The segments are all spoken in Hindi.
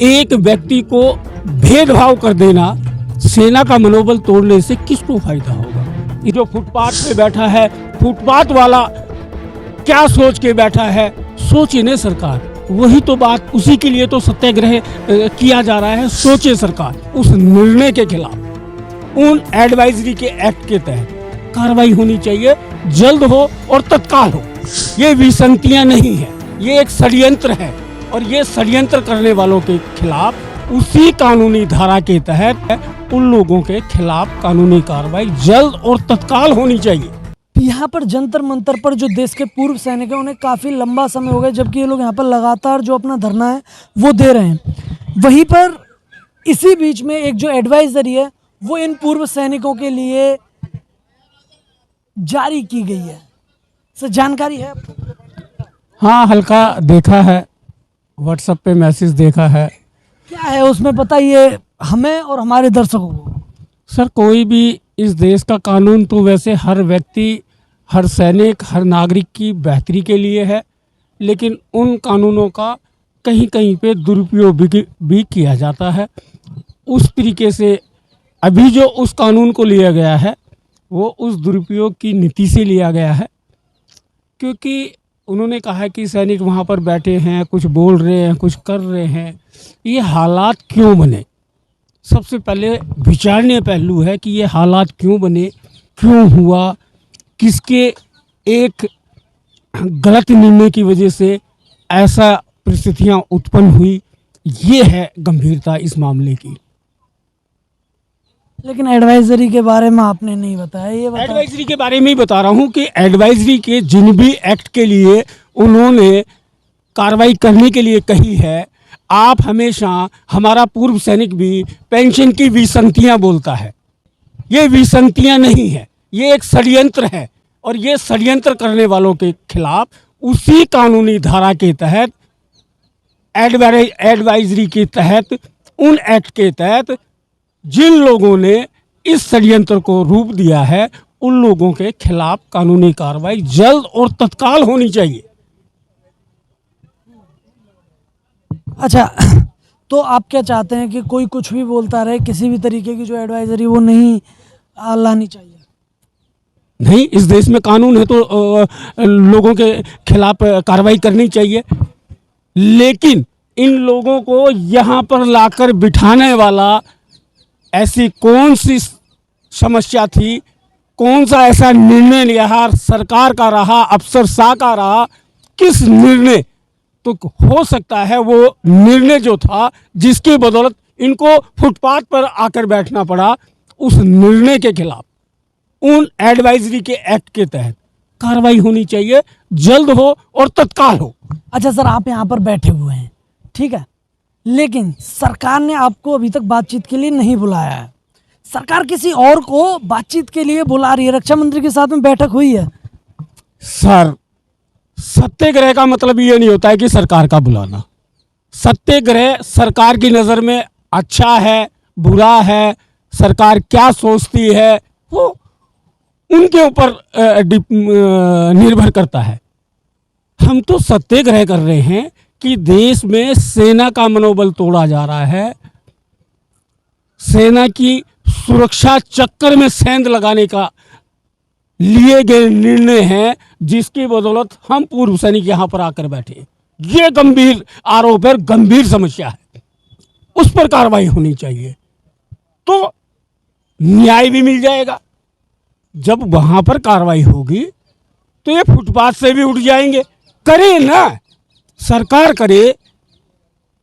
एक व्यक्ति को भेदभाव कर देना सेना का मनोबल तोड़ने से किसको फायदा होगा? ये जो फुटपाथ पे बैठा है, फुटपाथ वाला क्या सोच के बैठा है, सोचे न सरकार। वही तो बात, उसी के लिए तो सत्याग्रह किया जा रहा है। सोचे सरकार, उस निर्णय के खिलाफ उन एडवाइजरी के एक्ट के तहत कार्रवाई होनी चाहिए, जल्द हो और तत्काल हो। ये विसंगतियां नहीं है, ये एक षड्यंत्र है और ये षड्यंत्र करने वालों के खिलाफ उसी कानूनी धारा के तहत उन लोगों के खिलाफ कानूनी कार्रवाई जल्द और तत्काल होनी चाहिए। यहाँ पर जंतर मंतर पर जो देश के पूर्व सैनिक हैं उन्हें काफ़ी लंबा समय हो गया, जबकि ये लोग यहाँ पर लगातार जो अपना धरना है वो दे रहे हैं। वहीं पर इसी बीच में एक जो एडवाइजरी है वो इन पूर्व सैनिकों के लिए जारी की गई है। सर, जानकारी है आपको? हाँ, हल्का देखा है, व्हाट्सएप पे मैसेज देखा है। क्या है उसमें, बताइए हमें और हमारे दर्शकों को। सर, कोई भी इस देश का कानून तो वैसे हर व्यक्ति, हर सैनिक, हर नागरिक की बेहतरी के लिए है, लेकिन उन कानूनों का कहीं कहीं पे दुरुपयोग भी किया जाता है। उस तरीके से अभी जो उस कानून को लिया गया है वो उस दुरुपयोग की नीति से लिया गया है, क्योंकि उन्होंने कहा है कि सैनिक वहाँ पर बैठे हैं, कुछ बोल रहे हैं, कुछ कर रहे हैं। ये हालात क्यों बने? सबसे पहले विचारणीय पहलू है कि ये हालात क्यों बने, क्यों हुआ, किसके एक गलत निर्णय की वजह से ऐसा परिस्थितियां उत्पन्न हुई। ये है गंभीरता इस मामले की। लेकिन एडवाइजरी के बारे में आपने नहीं बताया। ये एडवाइजरी के बारे में ही बता रहा हूँ कि एडवाइजरी के जिन भी एक्ट के लिए उन्होंने कार्रवाई करने के लिए कही है, आप हमेशा, हमारा पूर्व सैनिक भी पेंशन की विसंगतियां बोलता है। ये विसंगतियां नहीं है, ये एक षड्यंत्र है और ये षड्यंत्र करने वालों के खिलाफ उसी कानूनी धारा के तहत एडवाइजरी के तहत, उन एक्ट के तहत जिन लोगों ने इस षड्यंत्र को रूप दिया है उन लोगों के खिलाफ कानूनी कार्रवाई जल्द और तत्काल होनी चाहिए। अच्छा, तो आप क्या चाहते हैं कि कोई कुछ भी बोलता रहे, किसी भी तरीके की जो एडवाइजरी वो नहीं लानी चाहिए? नहीं, इस देश में कानून है तो लोगों के खिलाफ कार्रवाई करनी चाहिए, लेकिन इन लोगों को यहाँ पर लाकर बिठाने वाला ऐसी कौन सी समस्या थी, कौन सा ऐसा निर्णय लिया, सरकार का रहा, अफसरशाह का रहा, किस निर्णय, तो हो सकता है वो निर्णय जो था जिसकी बदौलत इनको फुटपाथ पर आकर बैठना पड़ा, उस निर्णय के खिलाफ उन एडवाइजरी के एक्ट के तहत कार्रवाई होनी चाहिए, जल्द हो और तत्काल हो। अच्छा सर, आप यहाँ पर बैठे हुए हैं, ठीक है, लेकिन सरकार ने आपको अभी तक बातचीत के लिए नहीं बुलाया है। सरकार किसी और को बातचीत के लिए बुला रही है, रक्षा मंत्री के साथ में बैठक हुई है। सर, सत्याग्रह का मतलब ये नहीं होता है कि सरकार का बुलाना। सत्याग्रह सरकार की नज़र में अच्छा है, बुरा है, सरकार क्या सोचती है वो उनके ऊपर निर्भर करता है। हम तो सत्याग्रह कर रहे हैं कि देश में सेना का मनोबल तोड़ा जा रहा है, सेना की सुरक्षा चक्कर में सेंध लगाने का लिए गए निर्णय हैं, जिसकी बदौलत हम पूर्व सैनिक यहाँ पर आकर बैठे। ये गंभीर आरोप है, गंभीर समस्या है, उस पर कार्रवाई होनी चाहिए, तो न्याय भी मिल जाएगा। जब वहां पर कार्रवाई होगी तो ये फुटपाथ से भी उठ जाएंगे। करे ना, सरकार करे,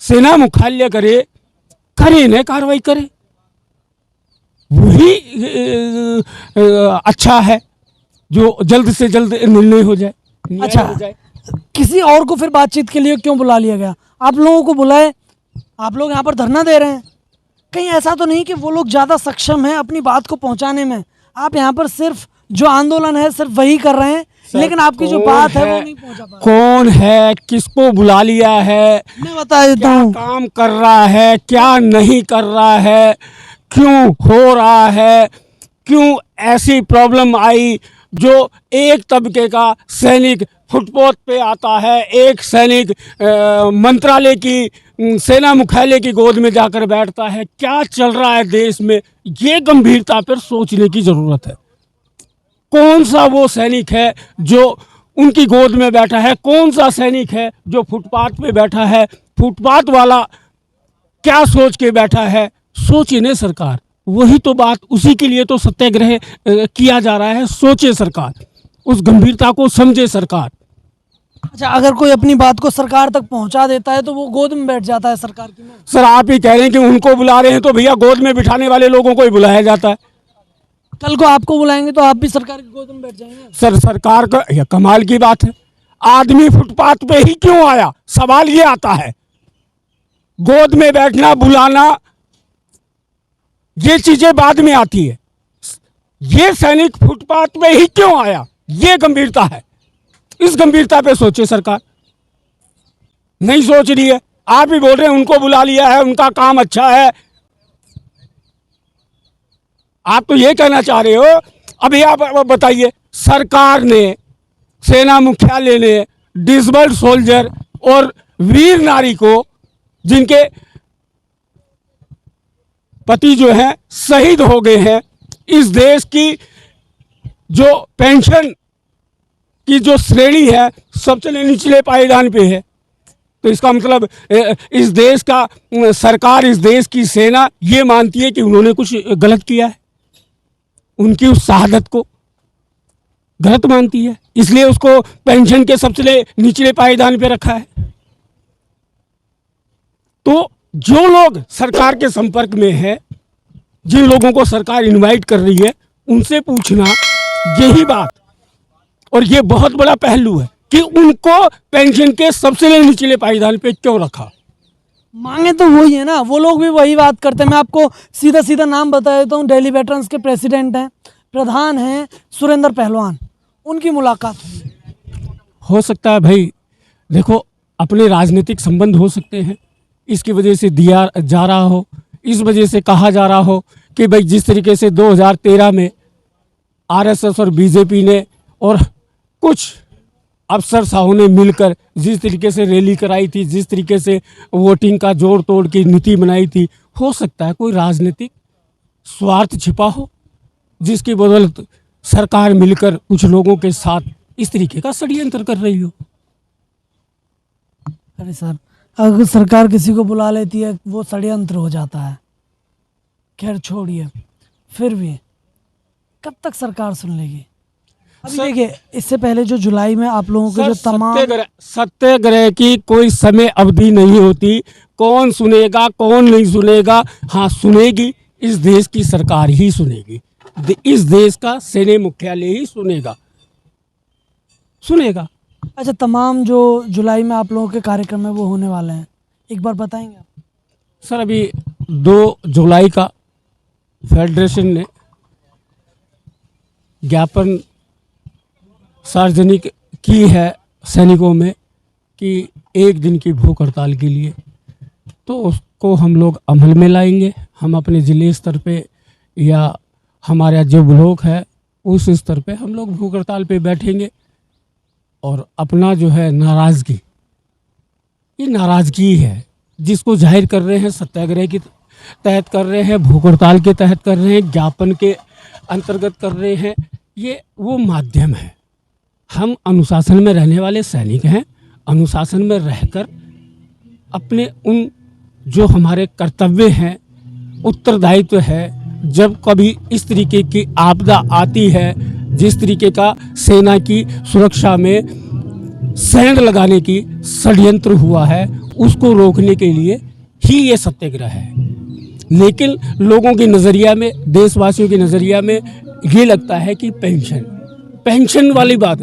सेना मुख्यालय करे, करे ना, कार्रवाई करे, वही अच्छा है, जो जल्द से जल्द निर्णय हो जाए। अच्छा, हो जाए। किसी और को फिर बातचीत के लिए क्यों बुला लिया गया? आप लोगों को बुलाए, आप लोग यहाँ पर धरना दे रहे हैं, कहीं ऐसा तो नहीं कि वो लोग ज़्यादा सक्षम हैं अपनी बात को पहुँचाने में? आप यहाँ पर सिर्फ जो आंदोलन है सिर्फ वही कर रहे हैं, लेकिन आपकी जो बात है वो नहीं पहुँचा पा रहे। कौन है, किसको बुला लिया है, मैं बता देता हूँ, काम कर रहा है, क्या नहीं कर रहा है, क्यों हो रहा है, क्यों ऐसी प्रॉब्लम आई। जो एक तबके का सैनिक फुटपाथ पे आता है, एक सैनिक मंत्रालय की सेना मुख्यालय की गोद में जाकर बैठता है। क्या चल रहा है देश में, ये गंभीरता पर सोचने की जरूरत है। कौन सा वो सैनिक है जो उनकी गोद में बैठा है, कौन सा सैनिक है जो फुटपाथ पे बैठा है, फुटपाथ वाला क्या सोच के बैठा है। सोचिए न सरकार, वही तो बात, उसी के लिए तो सत्याग्रह किया जा रहा है। सोचे सरकार, उस गंभीरता को समझे सरकार। अच्छा, अगर कोई अपनी बात को सरकार तक पहुंचा देता है तो वो गोद में बैठ जाता है सरकार की में। सर आप ही कह रहे हैं कि उनको बुला रहे हैं, तो भैया गोद में बिठाने वाले लोगों को ही बुलाया जाता है। कल को आपको बुलाएंगे तो आप भी सरकार की गोद में बैठ जाएंगे। सर सरकार का यह कमाल की बात है, आदमी फुटपाथ पे ही क्यों आया, सवाल ये आता है। गोद में बैठना, बुलाना, ये चीजें बाद में आती है। ये सैनिक फुटपाथ पे ही क्यों आया, ये गंभीरता है। इस गंभीरता पे सोचे सरकार, नहीं सोच रही है। आप ही बोल रहे हैं उनको बुला लिया है, उनका काम अच्छा है। आप तो ये कहना चाह रहे हो। अभी आप बताइए, सरकार ने, सेना मुख्यालय ने डिसबल्ड सोल्जर और वीर नारी को, जिनके पति जो हैं शहीद हो गए हैं, इस देश की जो पेंशन की जो श्रेणी है सबसे निचले पायदान पे है। तो इसका मतलब इस देश का सरकार, इस देश की सेना ये मानती है कि उन्होंने कुछ गलत किया है, उनकी उस शहादत को गलत मानती है, इसलिए उसको पेंशन के सबसे निचले पायदान पे रखा है। तो जो लोग सरकार के संपर्क में है, जिन लोगों को सरकार इनवाइट कर रही है, उनसे पूछना यही बात, और ये बहुत बड़ा पहलू है कि उनको पेंशन के सबसे निचले पायदान पे क्यों रखा। मांगे तो वही है ना, वो लोग भी वही बात करते हैं। मैं आपको सीधा सीधा नाम बता देता हूँ। दिल्ली वेटरन्स के प्रेसिडेंट हैं, प्रधान हैं सुरेंद्र पहलवान, उनकी मुलाकात हुई। हो सकता है भाई, देखो अपने राजनीतिक संबंध हो सकते हैं, इसकी वजह से दिया जा रहा हो, इस वजह से कहा जा रहा हो कि भाई जिस तरीके से 2013 में आरएसएस और बीजेपी ने और कुछ अफसर साहू ने मिलकर जिस तरीके से रैली कराई थी, जिस तरीके से वोटिंग का जोड़ तोड़ की नीति बनाई थी, हो सकता है कोई राजनीतिक स्वार्थ छिपा हो, जिसकी बदौलत सरकार मिलकर कुछ लोगों के साथ इस तरीके का षड्यंत्र कर रही हो। अरे सर, अगर सरकार किसी को बुला लेती है वो षड्यंत्र हो जाता है। खैर छोड़िए, फिर भी कब तक सरकार सुन लेगी। अभी देखिए, इससे पहले जो जुलाई में आप लोगों के जो तमाम सत्याग्रह की कोई समय अवधि नहीं होती। कौन सुनेगा कौन नहीं सुनेगा, हाँ सुनेगी इस देश की सरकार ही सुनेगी, इस देश का सैन्य मुख्यालय ही सुनेगा। अच्छा, तमाम जो जुलाई में आप लोगों के कार्यक्रम है वो होने वाले हैं, एक बार बताएंगे आप? सर अभी 2 जुलाई का फेडरेशन ने ज्ञापन सार्वजनिक की है सैनिकों में कि 1 दिन की भूख हड़ताल के लिए, तो उसको हम लोग अमल में लाएंगे। हम अपने ज़िले स्तर पे या हमारा जो ब्लॉक है उस स्तर पे हम लोग भूख हड़ताल पे बैठेंगे और अपना जो है नाराज़गी, ये नाराज़गी है जिसको जाहिर कर रहे हैं, सत्याग्रह के तहत कर रहे हैं, भूख हड़ताल के तहत कर रहे हैं, ज्ञापन के अंतर्गत कर रहे हैं। ये वो माध्यम है। हम अनुशासन में रहने वाले सैनिक हैं, अनुशासन में रहकर अपने उन जो हमारे कर्तव्य हैं, उत्तरदायित्व है, जब कभी इस तरीके की आपदा आती है, जिस तरीके का सेना की सुरक्षा में सैंड लगाने की षड्यंत्र हुआ है, उसको रोकने के लिए ही ये सत्याग्रह है। लेकिन लोगों के नज़रिया में, देशवासियों के नज़रिया में ये लगता है कि पेंशन वाली बात,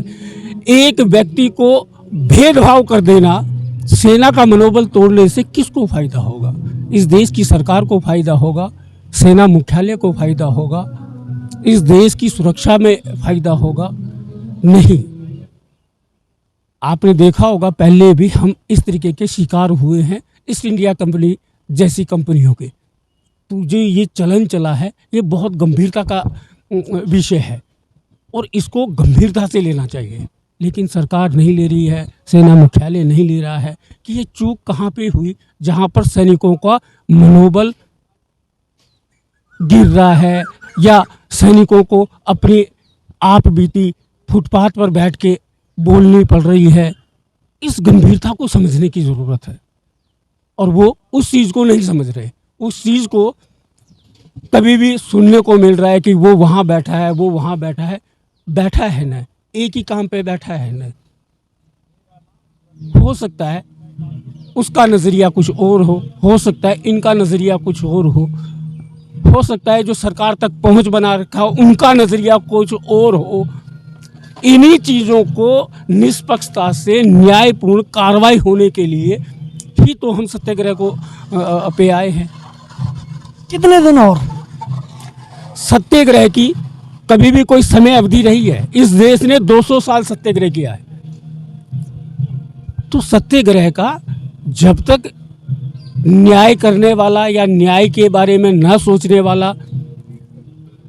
एक व्यक्ति को भेदभाव कर देना, सेना का मनोबल तोड़ने से किसको फायदा होगा? इस देश की सरकार को फायदा होगा, सेना मुख्यालय को फायदा होगा, इस देश की सुरक्षा में फायदा होगा? नहीं। आपने देखा होगा पहले भी हम इस तरीके के शिकार हुए हैं ईस्ट इंडिया कंपनी जैसी कंपनियों के। तो जो ये चलन चला है, ये बहुत गंभीरता का विषय है और इसको गंभीरता से लेना चाहिए। लेकिन सरकार नहीं ले रही है, सेना मुख्यालय नहीं ले रहा है कि ये चूक कहाँ पे हुई जहाँ पर सैनिकों का मनोबल गिर रहा है या सैनिकों को अपनी आप बीती फुटपाथ पर बैठ के बोलनी पड़ रही है। इस गंभीरता को समझने की ज़रूरत है और वो उस चीज़ को नहीं समझ रहे। उस चीज़ को कभी भी सुनने को मिल रहा है कि वो वहाँ बैठा है, वो वहाँ बैठा है। बैठा है ना, एक ही काम पे बैठा है ना। हो सकता है उसका नज़रिया कुछ और हो सकता है इनका नज़रिया कुछ और हो सकता है जो सरकार तक पहुंच बना रखा हो उनका नज़रिया कुछ और हो। इन्हीं चीज़ों को निष्पक्षता से न्यायपूर्ण कार्रवाई होने के लिए ही तो हम सत्याग्रह को पे आए हैं। कितने दिन और? सत्याग्रह की कभी भी कोई समय अवधि रही है? इस देश ने 200 साल सत्याग्रह किया है। तो सत्याग्रह का जब तक न्याय करने वाला या न्याय के बारे में न सोचने वाला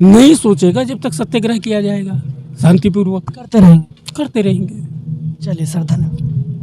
नहीं सोचेगा, जब तक सत्याग्रह किया जाएगा शांतिपूर्वक करते रहेंगे। करते रहेंगे। चलिए सर, धन्यवाद।